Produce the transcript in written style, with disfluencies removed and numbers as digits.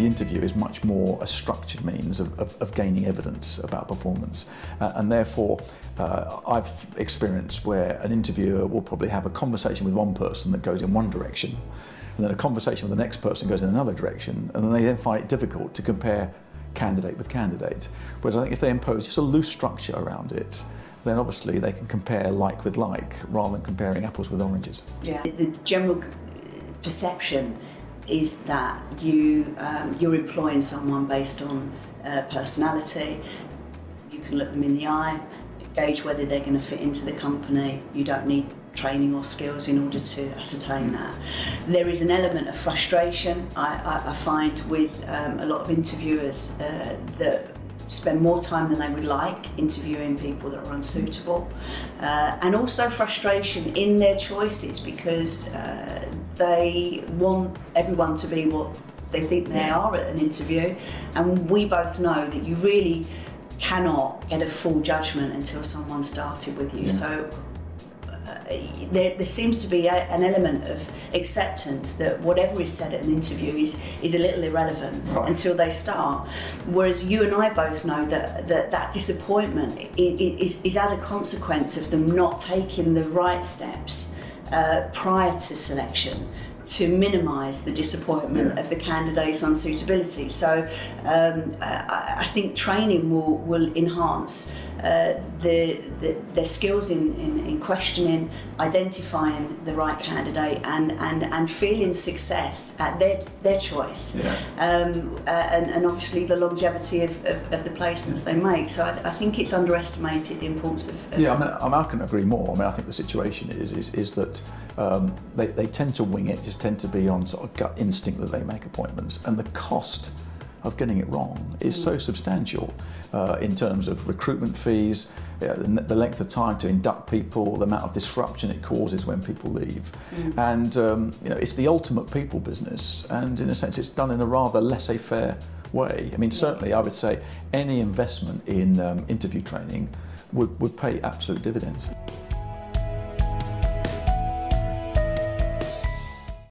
the interview is much more a structured means of gaining evidence about performance. And therefore, I've experienced where an interviewer will probably have a conversation with one person that goes in one direction, and then a conversation with the next person goes in another direction, and then they then find it difficult to compare candidate with candidate. Whereas I think if they impose just a loose structure around it, then obviously they can compare like with like rather than comparing apples with oranges. Yeah, the general perception is that you're employing someone based on personality. You can look them in the eye, gauge whether they're going to fit into the company. You don't need training or skills in order to ascertain that. There is an element of frustration I find with a lot of interviewers that spend more time than they would like interviewing people that are unsuitable, and also frustration in their choices because they want everyone to be what they think they are at an interview, and we both know that you really cannot get a full judgment until someone started with you. So there seems to be an element of acceptance that whatever is said at an interview is a little irrelevant until they start. Whereas you and I both know that disappointment is as a consequence of them not taking the right steps prior to selection to minimise the disappointment of the candidate's unsuitability. So I think training will enhance their skills in questioning, identifying the right candidate, and feeling success at their choice, and obviously the longevity of the placements they make. So I think it's underestimated, the importance of I can agree more. I mean, I think the situation is that they tend to wing it, just tend to be on sort of gut instinct that they make appointments, and the cost of getting it wrong is so substantial in terms of recruitment fees, the length of time to induct people, the amount of disruption it causes when people leave. And it's the ultimate people business, and in a sense it's done in a rather laissez-faire way. I mean, certainly I would say any investment in interview training would pay absolute dividends.